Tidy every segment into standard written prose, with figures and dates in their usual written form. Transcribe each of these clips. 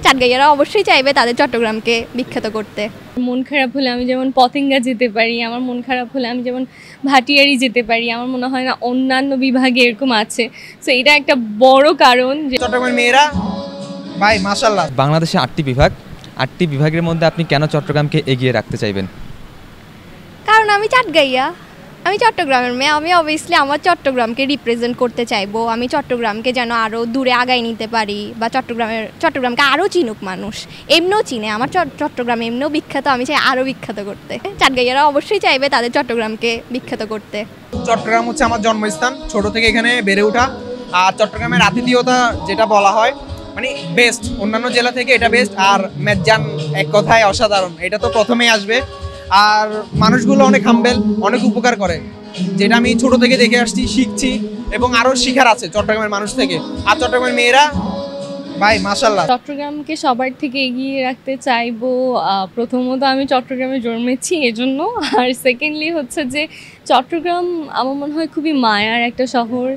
চাটগাঁইয়ারা অবশ্যই চাইবে তাদের চট্টগ্রামকে বিখ্যাত করতে। মন খারাপ হলে আমি যেমন পতেঙ্গা যেতে পারি, আমার মন খারাপ হলে আমি যেমন ভাটিয়ারি যেতে পারি, আমার মনে হয় না অন্যান্য বিভাগে এরকম আছে। সো এটা একটা বড় কারণ যে চট্টগ্রামের মেয়েরা ভাই মাশাআল্লাহ। বাংলাদেশে 8টি বিভাগ, 8টি বিভাগের মধ্যে আপনি কেন চট্টগ্রামকে এগিয়ে রাখতে চাইবেন? কারণ আমি চাটগাঁইয়া, আমি চট্টগ্রামের মেয়ে, আমি অবভিয়াসলি আমার চট্টগ্রামকে রিপ্রেজেন্ট করতে চাইবো। আমি চট্টগ্রামকে যেন আরও দূরে আগায় নিতে পারি বা চট্টগ্রামকে আরও চিনুক মানুষ। এমনিও চিনে, আমার চট্টগ্রাম এমনিও বিখ্যাত, আমি চাই আরও বিখ্যাত করতে। চাটগাঁইয়ারা অবশ্যই চাইবে তাদের চট্টগ্রামকে বিখ্যাত করতে। চট্টগ্রাম হচ্ছে আমার জন্মস্থান, ছোট থেকে এখানে বেড়ে ওঠা। আর চট্টগ্রামের আতিথেয়তা যেটা বলা হয় মানে বেস্ট, অন্যান্য জেলা থেকে এটা বেস্ট। আর মেজান এক কথায় অসাধারণ, এটা তো প্রথমেই আসবে। আর মানুষগুলো অনেক হাম্বেল, অনেক উপকার করে, যেটা আমি ছোট থেকে দেখে আসছি, শিখছি এবং আরও শিখার আছে চট্টগ্রামের মানুষ থেকে। আর চট্টগ্রামের মেয়েরা ভাই মাশাআল্লাহ। চট্টগ্রামকে সবার থেকে এগিয়ে রাখতে চাইবো। প্রথমত আমি চট্টগ্রামে জন্মেছি এজন্য, আর সেকেন্ডলি হচ্ছে যে চট্টগ্রাম আমার মনে হয় খুবই মায়ার একটা শহর।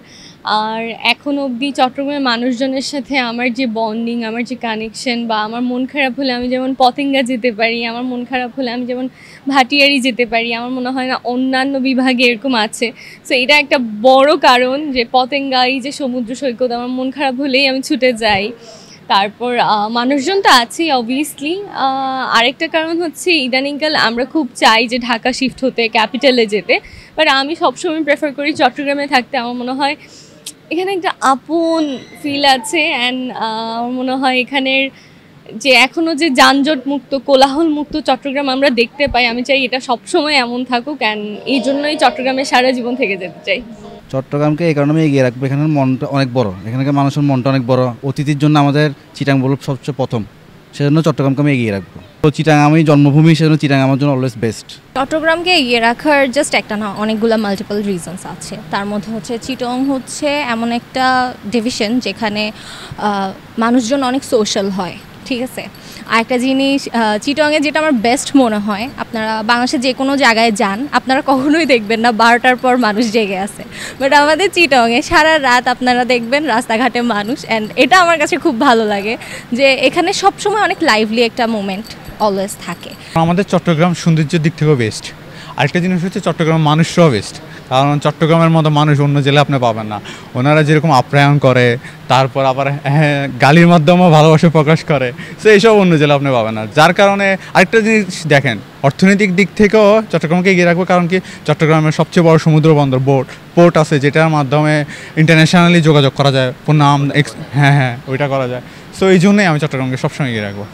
আর এখন অবধি চট্টগ্রামের মানুষজনের সাথে আমার যে বন্ডিং, আমার যে কানেকশন, বা আমার মন খারাপ হলে আমি যেমন পতেঙ্গা যেতে পারি, আমার মন খারাপ হলে আমি যেমন ভাটিয়ারি যেতে পারি, আমার মনে হয় না অন্যান্য বিভাগে এরকম আছে। সো এটা একটা বড় কারণ যে পতেঙ্গাই যে সমুদ্র সৈকত, আমার মন খারাপ হলেই আমি ছুটে যাই। তারপর মানুষজন তো আছেই অবভিয়াসলি। আরেকটা কারণ হচ্ছে ইদানিংকাল আমরা খুব চাই যে ঢাকা শিফট হতে, ক্যাপিটালে যেতে, বাট আমি সবসময় প্রেফার করি চট্টগ্রামে থাকতে। আমার মনে হয় এখানে একটা আপন ফিল আছে। অ্যান্ড আমার মনে হয় এখানের যে এখনও যে যানজট মুক্ত, কোলাহল মুক্ত চট্টগ্রাম আমরা দেখতে পাই, আমি চাই এটা সবসময় এমন থাকুক। অ্যান্ড এই জন্যই চট্টগ্রামে সারা জীবন থেকে যেতে চাই। চট্টগ্রামকে এই কারণে এগিয়ে রাখবো, এখানের মনটা অনেক বড়, এখানকার মানুষের মনটা অনেক বড়। অতিথির জন্য আমাদের চিটাং বলব সবচেয়ে প্রথম, সেজন্য চট্টগ্রামকে আমি এগিয়ে রাখবো। তো চিটাং আমি জন্মভূমি, সেজন্য চিটাং আমার জন্য অলওয়েজ বেস্ট। চট্টগ্রামকে এগিয়ে রাখার জাস্ট একটা না, অনেকগুলো মাল্টিপল রিজনস আছে। তার মধ্যে হচ্ছে চিটং হচ্ছে এমন একটা ডিভিশন যেখানে মানুষজন অনেক সোশ্যাল হয়, ঠিক আছে। আর একটা জিনিস চিটংয়ে যেটা আমার বেস্ট মনে হয়, আপনারা বাংলাদেশে যে কোনো জায়গায় যান, আপনারা কখনোই দেখবেন না 12টার পর মানুষ জেগে আছে, বাট আমাদের চিটংয়ে সারা রাত আপনারা দেখবেন রাস্তাঘাটে মানুষ। অ্যান্ড এটা আমার কাছে খুব ভালো লাগে যে এখানে সবসময় অনেক লাইভলি একটা মোমেন্ট অলওয়েজ থাকে। আমাদের চট্টগ্রাম সৌন্দর্যের দিক থেকেও বেস্ট। আরেকটা জিনিস হচ্ছে চট্টগ্রাম মানুষরাও বেস্ট, কারণ চট্টগ্রামের মতো মানুষ অন্য জেলায় আপনি পাবেন না। ওনারা যেরকম আপ্যায়ন করে, তারপর আবার গালির মাধ্যমেও ভালোবাসা প্রকাশ করে, সো এইসব অন্য জেলা আপনি পাবেন না। যার কারণে আরেকটা জিনিস দেখেন, অর্থনৈতিক দিক থেকেও চট্টগ্রামকে এগিয়ে রাখবো, কারণ কি চট্টগ্রামের সবচেয়ে বড় সমুদ্র বন্দর পোর্ট আছে, যেটার মাধ্যমে ইন্টারন্যাশনালি যোগাযোগ করা যায়, নাম ওইটা করা যায়। সো এই জন্যই আমি চট্টগ্রামকে সবসময় এগিয়ে রাখবো।